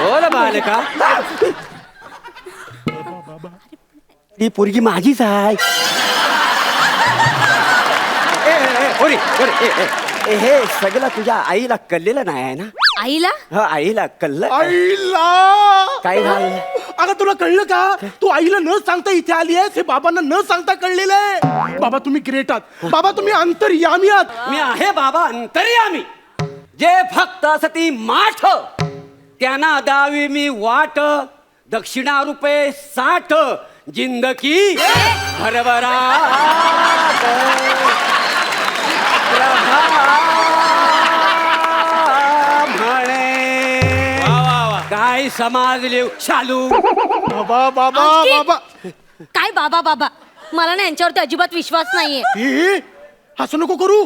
हो ना बालका. ही पोरगी माझीच आहे. हे सगळं तुझ्या आईला कळलेलं नाही आहे ना. आईला हा, आईला कळलं. आईला काय झालं. अगं तुला कळलं का. तू आईला न सांगता इथे आली आहेस हे बाबांना न सांगता कळलेलं आहे. बाबा तुम्ही ग्रेट आहात. बाबा तुम्ही अंतर्यामी आहात. मी आहे बाबा अंतर्यामी. जे फक्त सती माठ त्यांना दावी मी वाट. दक्षिणा रुपये 60 जिंदगी भरभराट. काय समाजले शालू. बाबा बाबा बाबा काय बाबा बाबा. मला ना यांच्यावरती अजिबात विश्वास नाहीये. हे असं नको करू.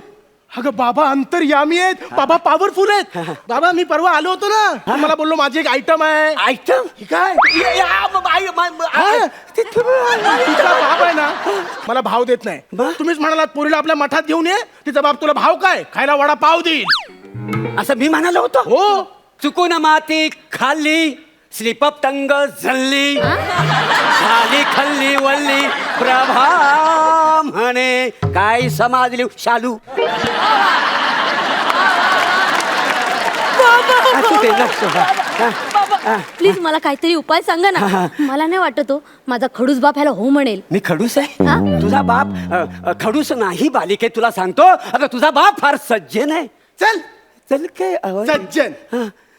अगं बाबा अंतर्यामी आहेत. बाबा पॉवरफुल आहेत. बाबा मी परवा आलो होतो ना मला बोललो माझी एक आयटम आहे. आयटम ही काय हा, तिचा बाप आहे ना मला भाव देत नाही. तुम्हीच म्हणालात पोरीला आपल्या मठात घेऊन ये. तिचा बाप तुला भाव काय खायला वडा पाव देईल असं मी म्हणालो होतो. हो. चुकून माती खाल्ली स्लिपअप टंग झल्ली खाली खल्ली वल्ली प्रभा म्हणे. काय समाजली शालू. असू दे, लक्ष द्या. प्लीज मला काहीतरी उपाय सांगा ना. मला नाही वाटत हो माझा खडूस बाप ह्याला हो म्हणेल. मी खडूस आहे. तुझा बाप खडूस नाही बालिके. तुला सांगतो अगं तुझा बाप फार सज्जन आहे. चल चल काय आवाज. सज्जन.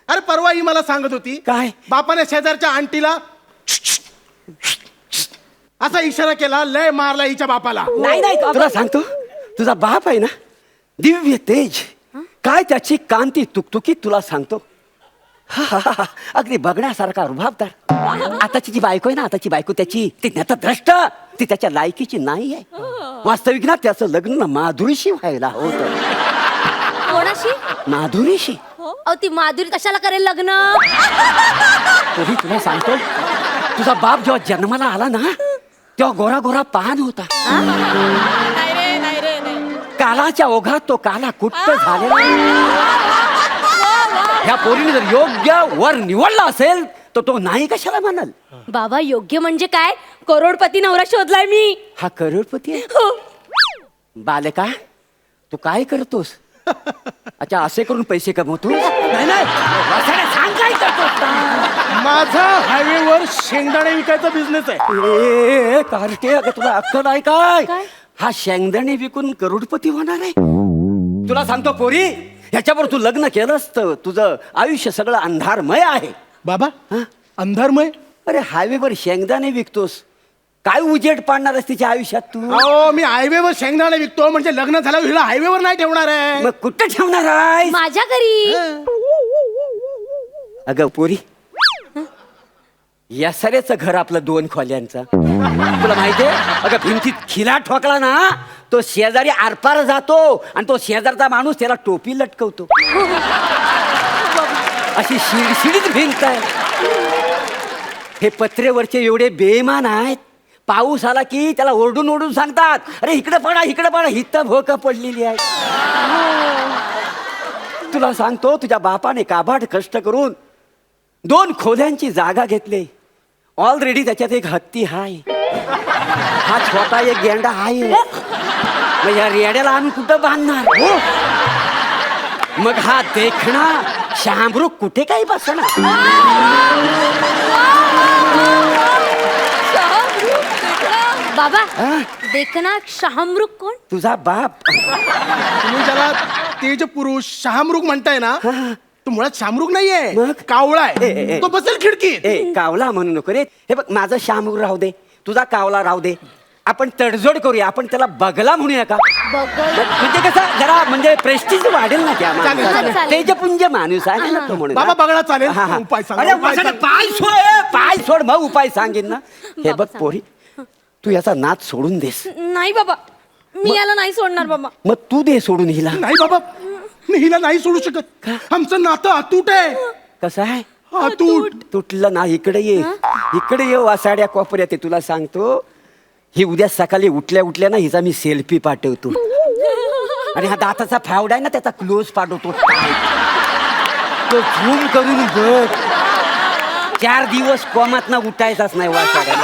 अरे परवा ही मला सांगत होती काय? बापाने शेजारच्या आंटीला असा इशारा केला, लय मारला हिच्या बापाला. नाही नाही तुला सांगतो, तुझा बाप आहे ना दिव्य तेज, काय त्याची कांती तुकतुकीत तुला सांगतो. अगदी बघण्यासारखा रुबाबदार. आताची जी बायको आहे ना, आताची बायको त्याची ती द्रष्ट, ती त्याच्या लायकीची नाही आहे. वास्तविक ना त्याचं लग्न ना माधुरीशी व्हायला होतं. कोणाशी? माधुरीशी. अहो ती माधुरी कशाला करेल लग्न? तरी तुला सांगतो, तुझा बाप जेव्हा जन्माला आला ना तेव्हा गोरा गोरा पान होता. कालाच्या ओघात तो काला कुट्ट झालेला. ह्या पोरीने जर योग्य वर निवडला असेल तर तो नाही कशाला म्हणाल. बाबा योग्य म्हणजे काय? करोडपती नवरा शोधलाय मी. हा करोडपती आहे. हो. बालका तू काय करतोस? अच्छा असे करून पैसे कमवतो? नाही नाही सांग काय करतोस. माझा हायवेवर शेंगदाणे विकायचा बिझनेस आहे. कार्टे अगं तुला अक्कल आहे काय? हा शेंगदाणे विकून करोडपती होणार आहे. तुला सांगतो पोरी, ह्याच्यावर तू लग्न केलंस तर तुझं आयुष्य सगळं अंधारमय आहे. बाबा अंधारमय? अरे हायवेवर शेंगदाणे विकतोस, काय उजेड पाडणार आहेस तिच्या आयुष्यात तू? अहो मी हायवेवर शेंगदाणे विकतो म्हणजे लग्न झाल्यावर हिला हायवेवर नाही ठेवणार आहे. मग कुठं ठेवणार आहे? माझ्या घरी. अगं पोरी, या सऱ्याचं घर आपलं 2 खोल्यांचं. तुला माहितीये अगं, भिंतीत खिला ठोकला ना तो शेजारी आरपार जातो आणि तो शेजारचा माणूस त्याला टोपी लटकवतो. अशी शिडशिडीत भिंत आहे. हे पत्रेवरचे एवढे बेईमान आहेत, पाऊस आला की त्याला ओरडून ओरडून सांगतात, अरे इकडे पडा इकडे पडा, हित भोक पडलेली आहे. तुला सांगतो, तुझ्या बापाने काबाड कष्ट करून 2 खोल्यांची जागा घेतली. ऑलरेडी त्याच्यात एक हत्ती हाय, हा छोटा एक गेंडा आहे. मग या रेड्याला आम्ही कुठं बांधणार? मग हा देखणा शामरूख कुठे काही बसणार? बाबा देखना शहामृग कोण? तुझा बाप. तुम्ही ज्याला तेज पुरुष शहामृग म्हणताय ना, तो मुळात शामरुग नाहीये, मग? कावळा ए, ए, आहे. ए. तो बसेल खिडकीत. कावला म्हणू नको रे. हे बघ, माझं शामरूग राहू दे, तुझा कावला राहू दे. आपण तडजोड करूया, आपण त्याला बगला म्हणूया का? म्हणजे कसं जरा म्हणजे प्रेस्टिज वाढेल ना त्या चालेल, माणसाला. चालेल. तेजपुंज माणूस आहे ना तो म्हणून. बाबा बघा चालेल. हा, हा. उपाय सांगा, अरे, उपाय वसाडे, सांगा. पाय सोड पाय सोड, मग उपाय सांगेन ना. हे बघ सांग. पोरी, तू याचा नाद सोडून देस. नाही बाबा, मी याला नाही सोडणार बाबा. मग तू दे सोडून हिला. नाही बाबा, मी हिला नाही सोडू शकत. आमचं नातं अतूट आहे. कसं आहे? अतूट. तुटलं ना. इकडे ये, इकडे ये वासाड्या कोपऱ्यात आहे. तुला सांगतो, ही उद्या सकाळी उठल्या उठल्या ना हिचा मी सेल्फी पाठवतो. आणि हा दाताचा फावडा आहे ना त्याचा क्लोज पाठवतो. तो झूम करून बघ. 4 दिवस कोमात ना उठायचाच नाही वासाड्या.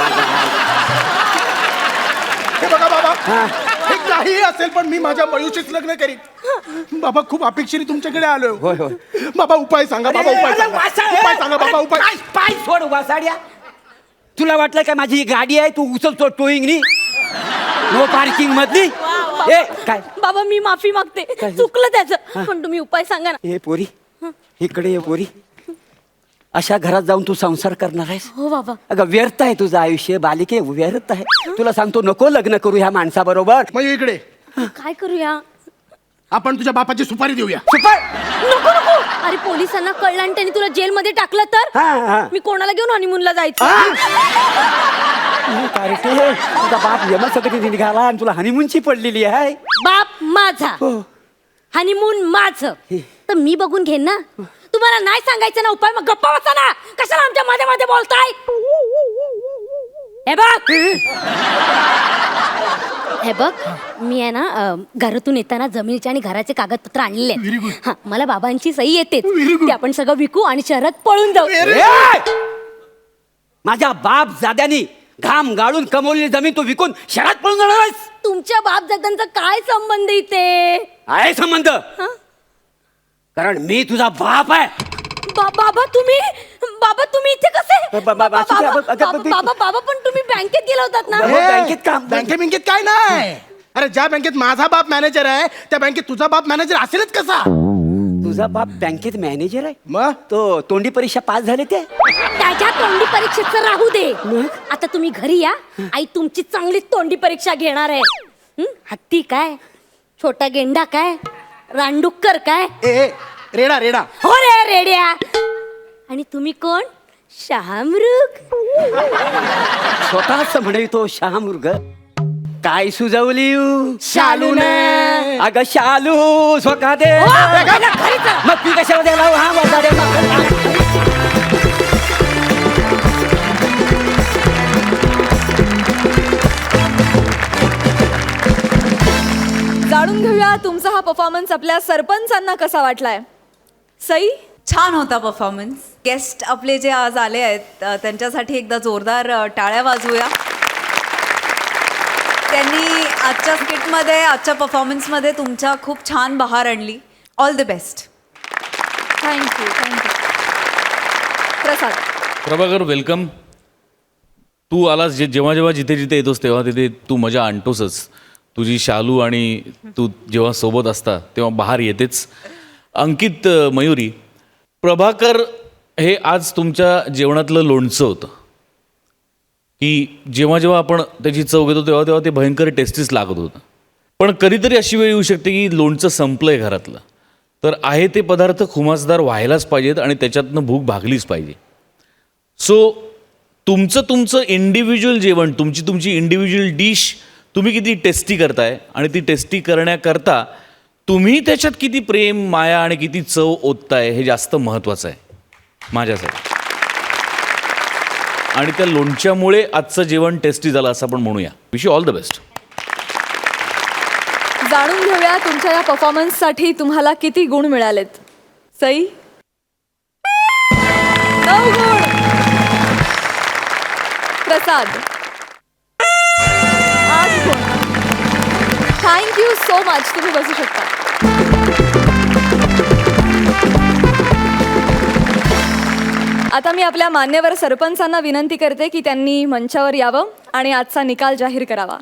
हे बघा बाबा, हा. हे काही असेल पण मी माझ्या मयुशीच लग्न करीन. बाबा खूप अपेक्षेने तुमच्याकडे आलोय. होय होय. बाबा उपाय सांगा. बाबा उपाय सांगा. उपाय सांगा बाबा, उपाय. पाय सोड वासाड्या. तुला वाटलं काय माझी ही गाडी आहे तू उचलतो टोईंग नी नो पार्किंग मधली? ए काय बाबा मी माफी मागते, काय? चुकलं त्याचं. पण तुम्ही उपाय सांगा ना. हे पोरी, इकडे ये पोरी. अशा घरात जाऊन तू संसार करणार आहेस? हो बाबा. अगं व्यर्थ आहे तुझं आयुष्य बालिके, व्यर्थ आहे. तुला सांगतो नको लग्न करू ह्या माणसाबरोबर. मग इकडे काय करूया? आपण तुझ्या बापाची सुपारी देऊया. सुपर. नको नको. अरे पोलिसांना कळलं आणि त्यांनी तुला जेलमध्ये टाकलं तर हा, हा. मी कोणाला घेऊन हनीमूनला जायचं? कार्टे, तुझा बाप यमसकटी निघाला आणि तुला हनीमूनची पडलेली आहे. बाप माझा, हो. हनीमून माझं, तर मी बघून घेईन ना. तुम्हाला नाही सांगायचं ना उपाय, मग गप्पा बसा ना. कशाला आमच्या मध्ये मध्ये बोलताय? हे बघ, हे बघ, मी आहे ना घरातून येताना जमिनीचे आणि घराचे कागदपत्र आणलेले आहेत. हा, मला बाबांची सही येते. ते आपण सगळं विकू आणि शहरात पळून जाऊ. ए! माझ्या बाप जाद्यानी घाम गाळून कमवलेली जमीन तू विकून शहरात पळून जाणार आहेस? तुमच्या बाप दादांचा काय संबंध इथे? आहे संबंध, कारण मी तुझा बाप आहे. बाबा तुम्ही इथे कसे? बाबा बाबा पण तुम्ही बँकेत गेला होतात ना? हो, बँकेत काम. बँकेत काय नाही. अरे ज्या बँकेत माझा बाप मॅनेजर आहे त्या बँकेत तुझा बाप मॅनेजर असेलच कसा? तुझा बाप बँकेत मॅनेजर आहे मग तो तोंडी परीक्षा पास झाले ते त्याच्या तोंडी परीक्षेचं राहू दे. आता तुम्ही घरी या, आई तुमची चांगली तोंडी परीक्षा घेणार आहे. हत्ती काय, छोटा गेंडा काय, रानडुक्कर काय, ए रेडा रेडा. हो रे रेड्या. आणि तुम्ही कोण? शहामृग. स्वतःच म्हणे तो शहामृग. काय सुजवली शालूने. अगं शालू स्वतः दे हो, घरी जा. मग ती कशाला द्यायला हा वजा दे मग. जाणून घेऊया तुमचा हा परफॉर्मन्स आपल्या सरपंचांना कसा वाटलाय. सई, छान होता परफॉर्मन्स. गेस्ट आपले जे आज आले आहेत त्यांच्यासाठी एकदा जोरदार टाळ्या वाजवूया. त्यांनी आजच्या स्किटमध्ये, आजच्या परफॉर्मन्समध्ये तुमच्या खूप छान बहार आणली. All the best. Thank you. Prasad, Prabhakar welcome. तू आलास जेव्हा जेव्हा जिथे जिथे येतोस तेव्हा तिथे तू मजा आणतोसच. तुझी शालू आणि तू जेव्हा सोबत असता तेव्हा बहार येतेच. अंकित, मयुरी, प्रभाकर हे आज तुमच्या जेवणातलं लोणचं होतं की जेव्हा जेव्हा आपण त्याची चव घेतो तेव्हा तेव्हा ते भयंकर टेस्टीच लागत होतं. पण कधीतरी अशी वेळ येऊ शकते की लोणचं संपलं आहे घरातलं, तर आहे ते पदार्थ खुमासदार व्हायलाच पाहिजेत आणि त्याच्यातनं भूक भागलीच पाहिजे. सो तुमचं इंडिव्हिज्युअल जेवण, तुमची इंडिव्हिज्युअल डिश तुम्ही किती टेस्टी करताय आणि ती टेस्टी करण्याकरता तुम्ही त्याच्यात किती प्रेम, माया आणि किती चव ओतताय हे जास्त महत्त्वाचं आहे माझ्यासाठी. आणि त्या लोणच्यामुळे आजचं जेवण टेस्टी झालं असं आपण म्हणूया. Wish you all the best. जाणून घेऊया तुमच्या या परफॉर्मन्ससाठी तुम्हाला किती गुण मिळालेत. सई, 9 गुण. प्रसाद, 8 गुण. Thank you so much. तुम्ही बसू शकता. आता मी आपल्या मान्यवर सरपंचांना विनंती करते की त्यांनी मंचावर यावं आणि आजचा निकाल जाहीर करावा.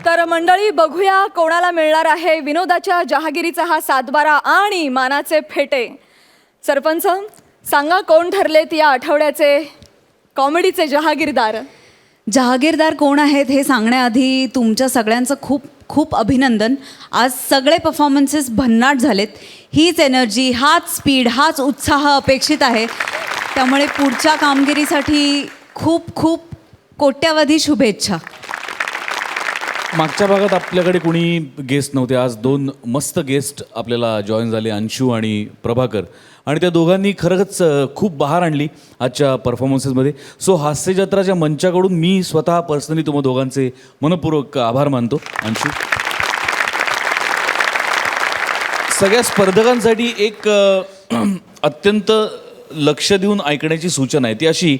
तर मंडळी, बघूया कोणाला मिळणार आहे विनोदाच्या जहागिरीचा हा सातबारा आणि मानाचे फेटे. सरपंच, सांगा कोण ठरलेत या आठवड्याचे कॉमेडीचे जहागीरदार. जहागीरदार कोण आहेत हे सांगण्याआधी तुमच्या सगळ्यांचं खूप खूप अभिनंदन. आज सगळे परफॉर्मन्सेस भन्नाट झालेत. हीच एनर्जी, हाच स्पीड, हाच उत्साह अपेक्षित आहे. त्यामुळे पुढच्या कामगिरीसाठी खूप खूप कोट्यावधी शुभेच्छा. मागच्या भागात आपल्याकडे कोणी गेस्ट नव्हते. आज 2 मस्त गेस्ट आपल्याला जॉईन झाले, अंशू आणि प्रभाकर. आणि त्या दोघांनी खरंच खूप बहार आणली आजच्या परफॉर्मन्सेसमध्ये. सो हास्यजत्राच्या मंचाकडून मी स्वतः पर्सनली तुम्हा दोघांचे मनपूर्वक आभार मानतो. अंशू, सगळ्या स्पर्धकांसाठी एक अत्यंत लक्ष देऊन ऐकण्याची सूचना आहे. ती अशी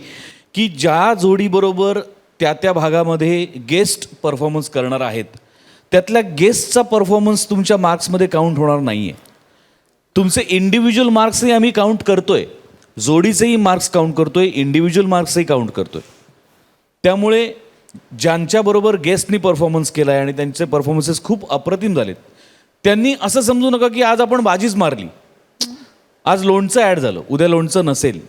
की ज्या जोडीबरोबर त्या भागामध्ये गेस्ट परफॉर्मन्स करणार आहेत त्यातल्या गेस्टचा परफॉर्मन्स तुमच्या मार्क्समध्ये काउंट होणार नाही आहे. तुमचे इंडिव्हिज्युअल मार्क्सही आम्ही काउंट करतोय, जोडीचेही मार्क्स काउंट करतोय, इंडिव्हिज्युअल मार्क्सही काउंट करतोय. त्यामुळे ज्यांच्याबरोबर गेस्टनी परफॉर्मन्स केला आहे आणि त्यांचे परफॉर्मन्सेस खूप अप्रतिम झालेत, त्यांनी असं समजू नका की आज आपण बाजीच मारली, आज लोणचं ॲड झालं, उद्या लोणचं नसेल.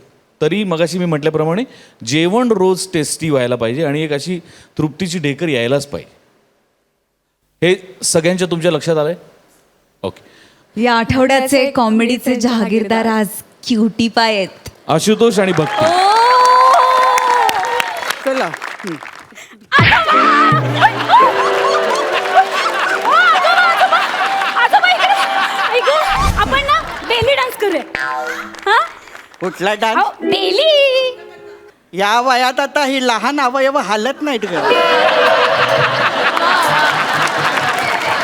तरी मगाशी मी म्हटल्याप्रमाणे जेवण रोज टेस्टी व्हायला पाहिजे आणि एक अशी तृप्तीची ढेकर यायलाच पाहिजे. हे सगळ्यांच्या तुमच्या लक्षात आलंय? ओके. या आठवड्याचे कॉमेडीचे जहागीरदार आज क्युटी पाय आहेत. आशुतोष आणि भक्ती. चला. आपण ना बेली डान्स करूया. हा, कुठला डान्स? बेली. या वयात आता ही लहान अवयव हालत नाहीत ग.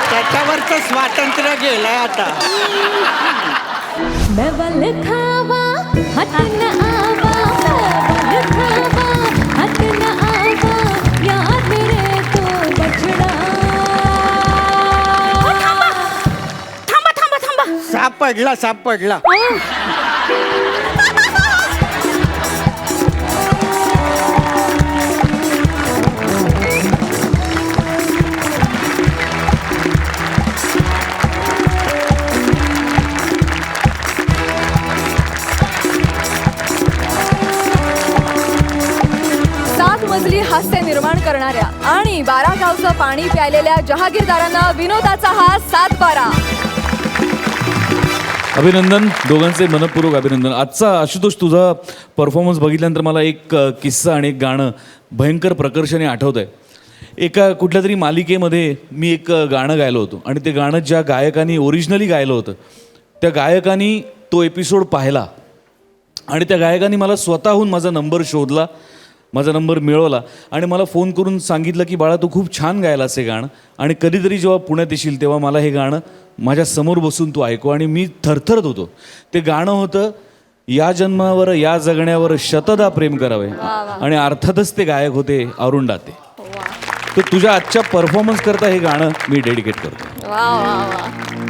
त्याच्यावरचं स्वातंत्र्य गेलंय आता. नवल खावा हटन आवा, नवल खावा हटन आवा, याद रे तो बछड़ा. थांबा थांबा थांबा थांबा. साप साप पडला सात मजली हास्य निर्माण करणाऱ्या आणि 12 गावचं पाणी प्यायलेल्या जहागीरदारांना विनोदाचा हा सातबारा. अभिनंदन, दोघांचे मनपूर्वक अभिनंदन. आजचा आशुतोष तुझा परफॉर्मन्स बघितल्यानंतर मला एक किस्सा आणि एक गाणं भयंकर प्रकर्षाने आठवत आहे. एका कुठल्या तरी मालिकेमध्ये मी एक गाणं गायलं होतं आणि ते गाणं ज्या गायकाने ओरिजिनली गायलं होतं त्या गायकाने तो एपिसोड पाहिला आणि त्या गायकाने मला स्वतःहून माझा नंबर शोधला, माझा नंबर मिळवला आणि मला फोन करून सांगितलं की बाळा तू खूप छान गायलास हे गाणं आणि कधीतरी जेव्हा पुण्यात येशील तेव्हा मला हे गाणं माझ्या समोर बसून तू ऐकू. आणि मी थरथरत होतो. ते गाणं होतं या जन्मावर या जगण्यावर शतदा प्रेम करावे आणि अर्थातच ते गायक होते अरुण दाते. तर तुझ्या आजच्या परफॉर्मन्स करता हे गाणं मी डेडिकेट करतो. वा वा वा.